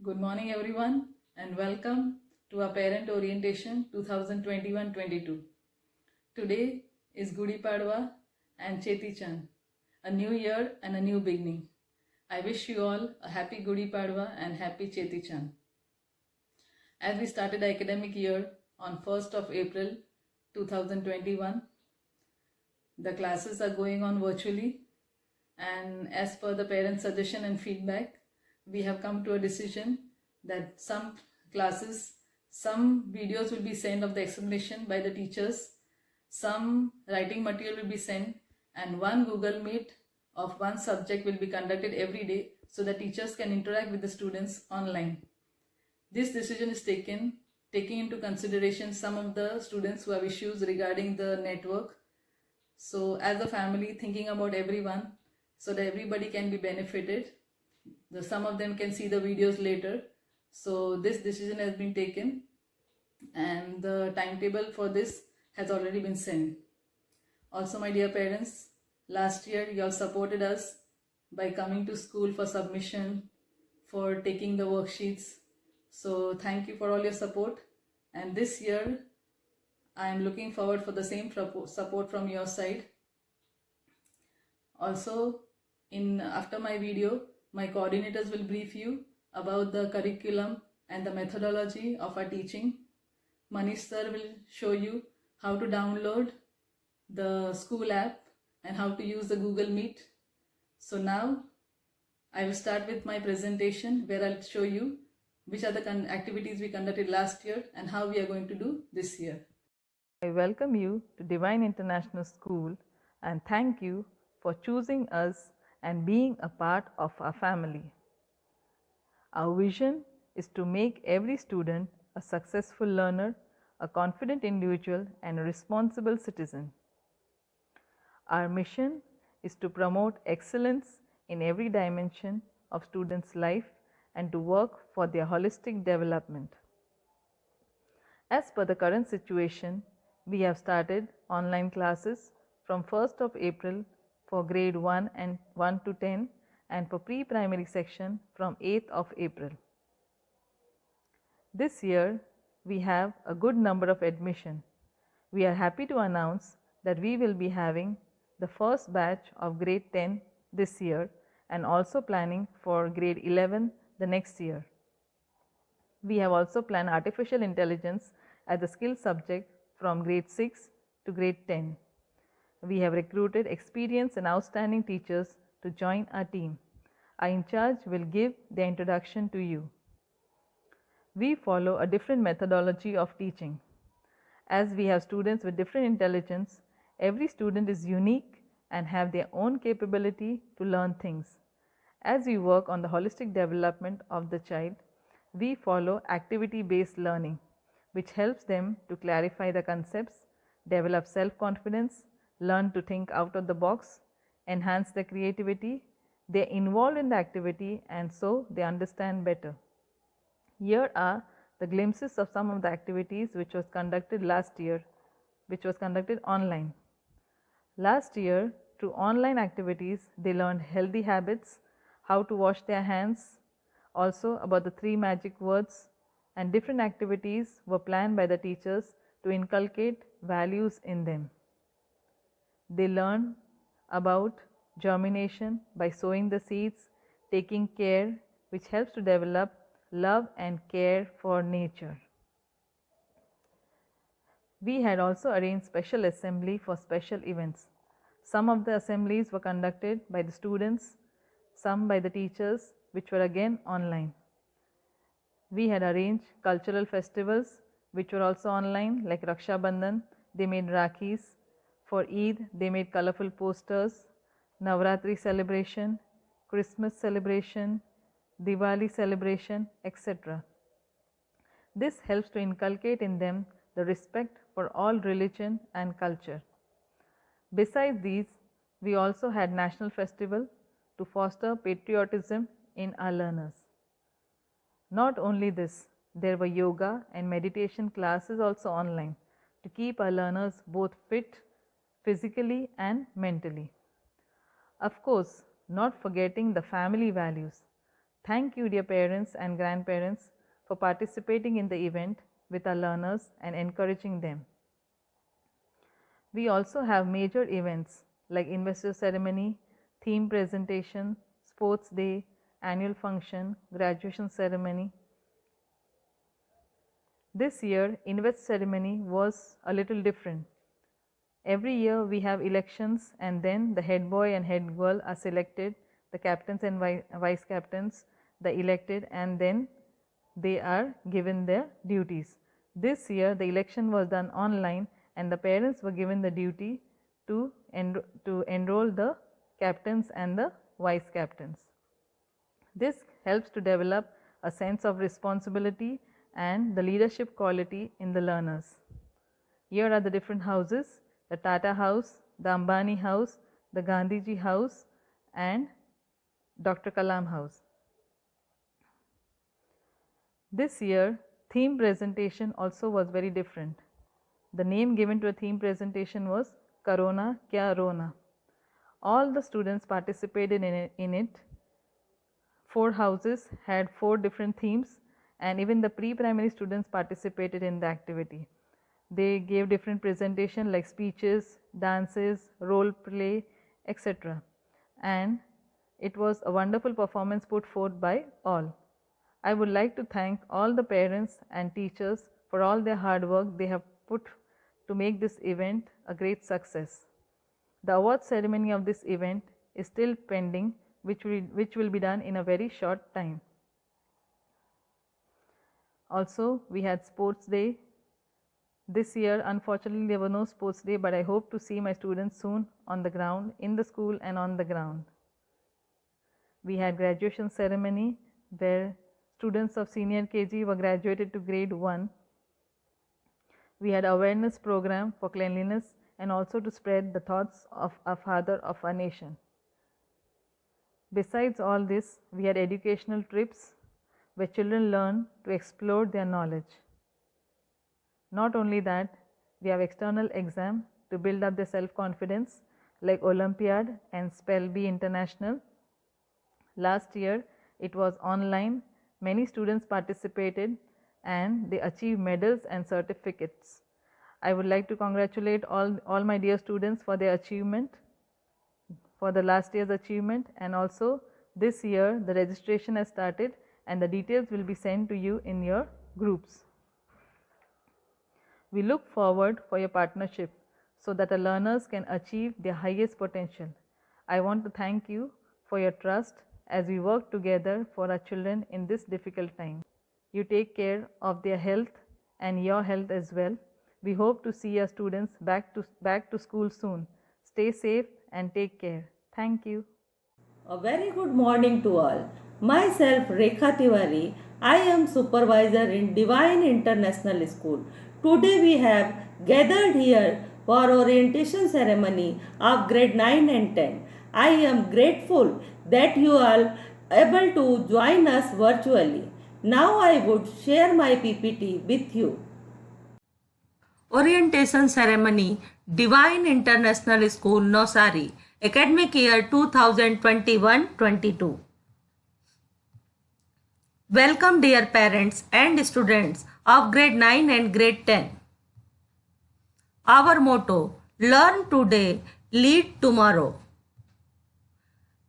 Good morning, everyone, and welcome to our Parent Orientation 2021-22. Today is Gudi Padwa and Cheti Chand, a new year and a new beginning. I wish you all a happy Gudi Padwa and happy Cheti Chand. As we started the academic year on 1st of April 2021, the classes are going on virtually, and as per the parents' suggestion and feedback, we have come to a decision that some classes, some videos will be sent of the explanation by the teachers, some writing material will be sent, and one Google Meet of one subject will be conducted every day so the teachers can interact with the students online. This decision is taking into consideration some of the students who have issues regarding the network. So as a family, thinking about everyone so that everybody can be benefited. Some of them can see the videos later. So this decision has been taken and the timetable for this has already been sent. Also, my dear parents, last year you all supported us by coming to school for submission, for taking the worksheets. So thank you for all your support. And this year I am looking forward for the same support from your side. Also, after my video, my coordinators will brief you about the curriculum and the methodology of our teaching. Manish sir will show you how to download the school app and how to use the Google Meet. So now I will start with my presentation where I'll show you which are the activities we conducted last year and how we are going to do this year. I welcome you to Divine International School and thank you for choosing us and being a part of our family. Our vision is to make every student a successful learner, a confident individual, and a responsible citizen. Our mission is to promote excellence in every dimension of students' life and to work for their holistic development. As per the current situation, we have started online classes from 1st of April for grade 1 and 1 to 10 and for pre-primary section from 8th of April. This year we have a good number of admission. We are happy to announce that we will be having the first batch of grade 10 this year and also planning for grade 11 the next year. We have also planned artificial intelligence as a skill subject from grade 6 to grade 10. We have recruited experienced and outstanding teachers to join our team. Our in charge will give the introduction to you. We follow a different methodology of teaching. As we have students with different intelligence, every student is unique and have their own capability to learn things. As we work on the holistic development of the child, we follow activity-based learning, which helps them to clarify the concepts, develop self-confidence, learn to think out of the box, enhance their creativity. They are involved in the activity and so they understand better. Here are the glimpses of some of the activities which was conducted last year, which was conducted online. Last year, through online activities, they learned healthy habits, how to wash their hands, also about the 3 magic words, and different activities were planned by the teachers to inculcate values in them. They learn about germination by sowing the seeds, taking care, which helps to develop love and care for nature. We had also arranged special assembly for special events. Some of the assemblies were conducted by the students, some by the teachers, which were again online. We had arranged cultural festivals which were also online, like Raksha Bandhan. They made Rakhis. For Eid, they made colorful posters, Navratri celebration, Christmas celebration, Diwali celebration, etc. This helps to inculcate in them the respect for all religion and culture. Besides these, we also had national festival to foster patriotism in our learners. Not only this, there were yoga and meditation classes also online to keep our learners both fit physically and mentally. Of course, not forgetting the family values. Thank you, dear parents and grandparents, for participating in the event with our learners and encouraging them. We also have major events like investor ceremony, theme presentation, sports day, annual function, graduation ceremony. This year, invest ceremony was a little different. Every year we have elections and then the head boy and head girl are selected, the captains and vice captains, the elected, and then they are given their duties. This year the election was done online and the parents were given the duty to enroll the captains and the vice captains. This helps to develop a sense of responsibility and the leadership quality in the learners. Here are the different houses: the Tata House, the Ambani House, the Gandhiji House, and Dr. Kalam House. This year, theme presentation also was very different. The name given to a theme presentation was Corona Kya Rona. All the students participated in it. 4 houses had 4 different themes, and even the pre-primary students participated in the activity. They gave different presentation like speeches, dances, role play, etc. And it was a wonderful performance put forth by all. I would like to thank all the parents and teachers for all their hard work they have put to make this event a great success. The award ceremony of this event is still pending, which will be done in a very short time. Also, we had sports day. This year, unfortunately, there was no sports day, but I hope to see my students soon on the ground, in the school and on the ground. We had graduation ceremony where students of senior KG were graduated to grade 1. We had awareness program for cleanliness and also to spread the thoughts of our father of our nation. Besides all this, we had educational trips where children learn to explore their knowledge. Not only that, we have external exam to build up their self-confidence like Olympiad and Spell Bee International. Last year, it was online. Many students participated and they achieved medals and certificates. I would like to congratulate all my dear students for their achievement, for the last year's achievement, and also this year the registration has started and the details will be sent to you in your groups. We look forward for your partnership so that our learners can achieve their highest potential. I want to thank you for your trust as we work together for our children in this difficult time. You take care of their health and your health as well. We hope to see our students back to school soon. Stay safe and take care. Thank you. A very good morning to all. Myself Rekha Tiwari. I am supervisor in Divine International School. Today we have gathered here for orientation ceremony of grade 9 and 10. I am grateful that you are able to join us virtually. Now I would share my PPT with you. Orientation ceremony, Divine International School, Nosari, academic year 2021-22. Welcome dear parents and students of grade 9 and grade 10. Our motto, learn today, lead tomorrow.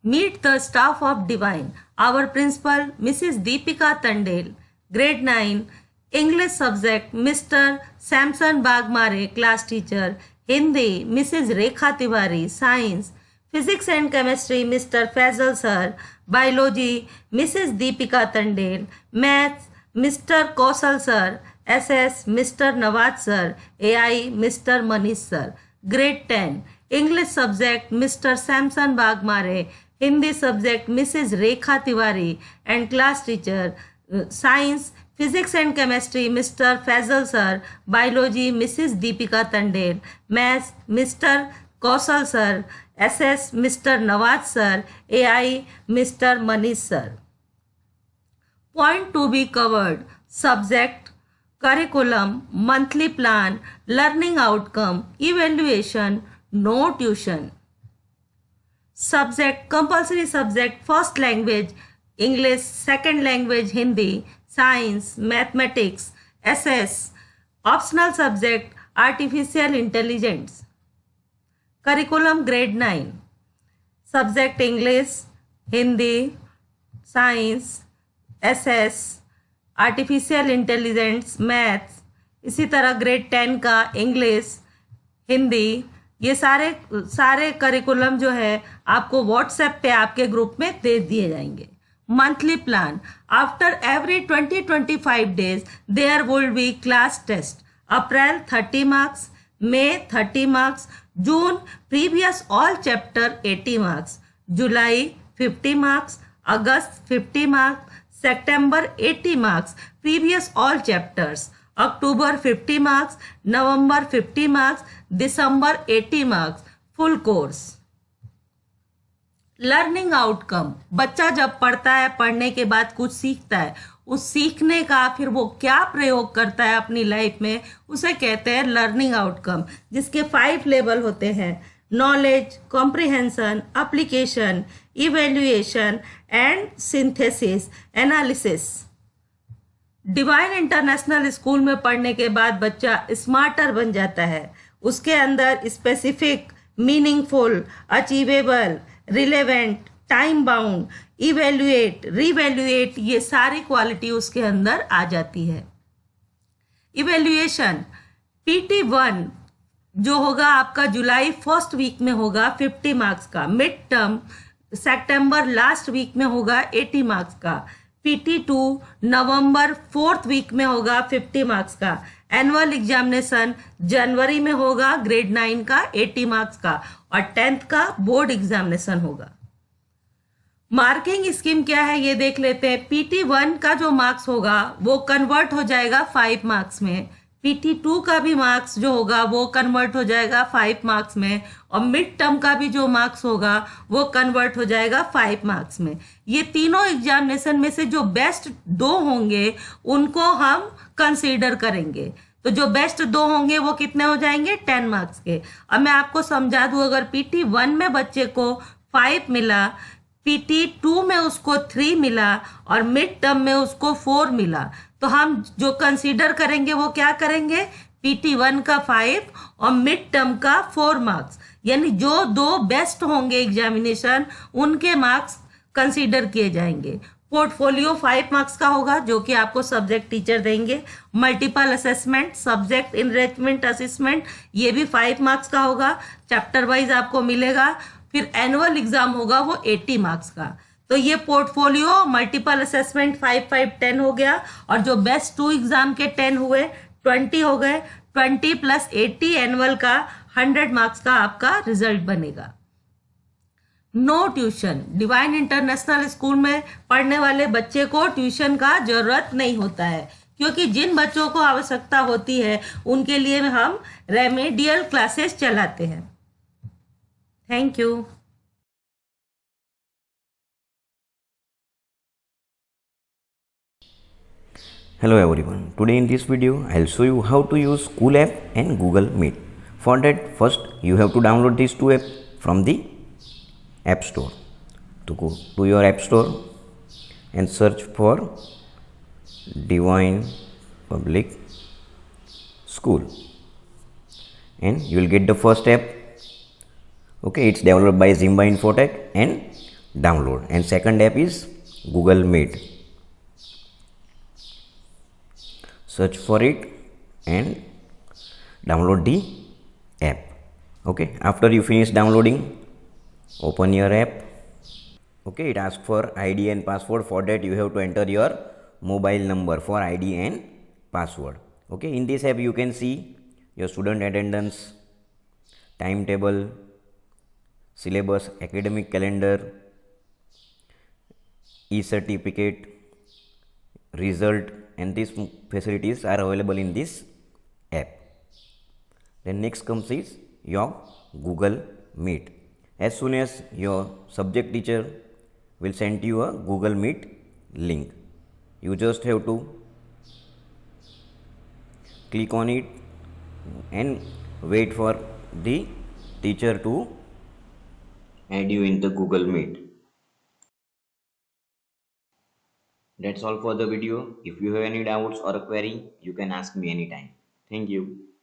Meet the staff of Divine. Our principal, Mrs. Deepika Tandel, grade 9, English subject, Mr. Samson Bagmare, class teacher, Hindi, Mrs. Rekha Tiwari, science, physics and chemistry, Mr. Faisal sir, biology, Mrs. Deepika Tandel, maths, Mr. Kausal sir, SS, Mr. Nawaz sir, AI, Mr. Manish sir. Grade 10, English subject, Mr. Samson Bagmare, Hindi subject, Mrs. Rekha Tiwari, and class teacher, science, physics and chemistry, Mr. Faisal sir, biology, Mrs. Deepika Tandel, maths, Mr. Kausal sir, SS, Mr. Nawaz sir, AI, Mr. Manish sir. Point to be covered: subject, curriculum, monthly plan, learning outcome, evaluation, no tuition. Subject, compulsory subject, first language, English second language Hindi, science, mathematics, SS, optional subject artificial intelligence. Curriculum grade 9, subject English, Hindi, science, SS, artificial intelligence, maths. इसी तरह grade 10 का English, Hindi, ये सारे सारे curriculum जो है आपको WhatsApp पे आपके ग्रुप में दे दिए जाएंगे। Monthly plan, after every 20-25 days there will be class test. April 30 marks, May 30 marks, June previous all chapter 80 marks, July 50 marks, August 50 marks, September 80 marks previous all chapters, October 50 marks, November 50 marks, December 80 marks full course. Learning outcome, बच्चा जब पढ़ता है, पढ़ने के बाद कुछ सीखता है, उस सीखने का फिर वो क्या प्रयोग करता है अपनी लाइफ में, उसे कहते हैं लर्निंग आउटकम, जिसके 5 लेवल होते हैं: knowledge, comprehension, application, evaluation and synthesis analysis. Divine International School में पढ़ने के बाद बच्चा स्मार्टर बन जाता है। उसके अंदर specific, meaningful, achievable, relevant, time bound, evaluate, reevaluate, ये सारी क्वालिटी उसके अंदर आ जाती है। इवेल्युएशन, PT1 जो होगा आपका जुलाई फर्स्ट वीक में होगा 50 मार्क्स का, मिड टर्म सितंबर लास्ट वीक में होगा 80 मार्क्स का, PT2 नवंबर फोर्थ वीक में होगा 50 मार्क्स का, एनुअल एग्जामिनेशन जनवरी में होगा ग्रेड 9 का 80 मार्क्स का, और 10th का बोर्ड एग्जामिनेशन होगा। मार्किंग स्कीम क्या है ये देख लेते हैं। PT1 का जो मार्क्स होगा वो कन्वर्ट हो जाएगा 5 मार्क्स में, PT2 का भी मार्क्स जो होगा वो कन्वर्ट हो जाएगा 5 मार्क्स में, और मिड टर्म का भी जो मार्क्स होगा वो कन्वर्ट हो जाएगा 5 मार्क्स में। ये तीनों एग्जामिनेशन में से जो बेस्ट 2 होंगे उनको हम कंसीडर करेंगे। तो जो बेस्ट 2 होंगे वो कितने हो जाएंगे, 10 मार्क्स के। अब मैं आपको समझा दूं, अगर PT1 में बच्चे को 5 मिला, PT2 में उसको 3 मिला, और मिड टर्म में उसको 4 मिला, तो हम जो कंसीडर करेंगे वो क्या करेंगे, PT1 का 5 और मिड टर्म का 4 मार्क्स, यानी जो 2 बेस्ट होंगे एग्जामिनेशन उनके मार्क्स कंसीडर किए जाएंगे। पोर्टफोलियो 5 मार्क्स का होगा जो कि आपको सब्जेक्ट टीचर देंगे। Multiple assessment, subject enrichment assessment, ये भी 5 मार्क्स का होगा, चैप्टर वाइज आपको मिलेगा। फिर एनुअल एग्जाम होगा वो 80 मार्क्स का। तो ये पोर्टफोलियो, मल्टीपल असेसमेंट 5, 5, 10 हो गया, और जो बेस्ट 2 एग्जाम के 10 हुए 20 हो गए। 20 + 80 एनुअल का 100 मार्क्स का आपका रिजल्ट बनेगा। No tuition, Divine International School में पढ़ने वाले बच्चे को ट्यूशन का जरूरत नहीं होता है, क्योंकि जिन बच्चों को आवश्यकता होती है उनके लिए हम रेमेडियल क्लासेस चलाते हैं। Thank you. Hello everyone, today in this video I'll show you how to use School app and Google Meet. For that, first you have to download these 2 apps from the App Store. To go to your App Store and search for Divine Public School, and you will get the first app. Okay, it's developed by Zimba Infotech, and download. And second app is Google Meet. Search for it and download the app. Okay, after you finish downloading, open your app. Okay, it asks for ID and password. For that you have to enter your mobile number for ID and password. Okay, in this app you can see your student attendance, timetable, syllabus, academic calendar, e-certificate, result, and these facilities are available in this app. Then next comes is your Google Meet. As soon as your subject teacher will send you a Google Meet link, you just have to click on it and wait for the teacher to add you in the Google Meet. That's all for the video. If you have any doubts or a query, you can ask me anytime. Thank you.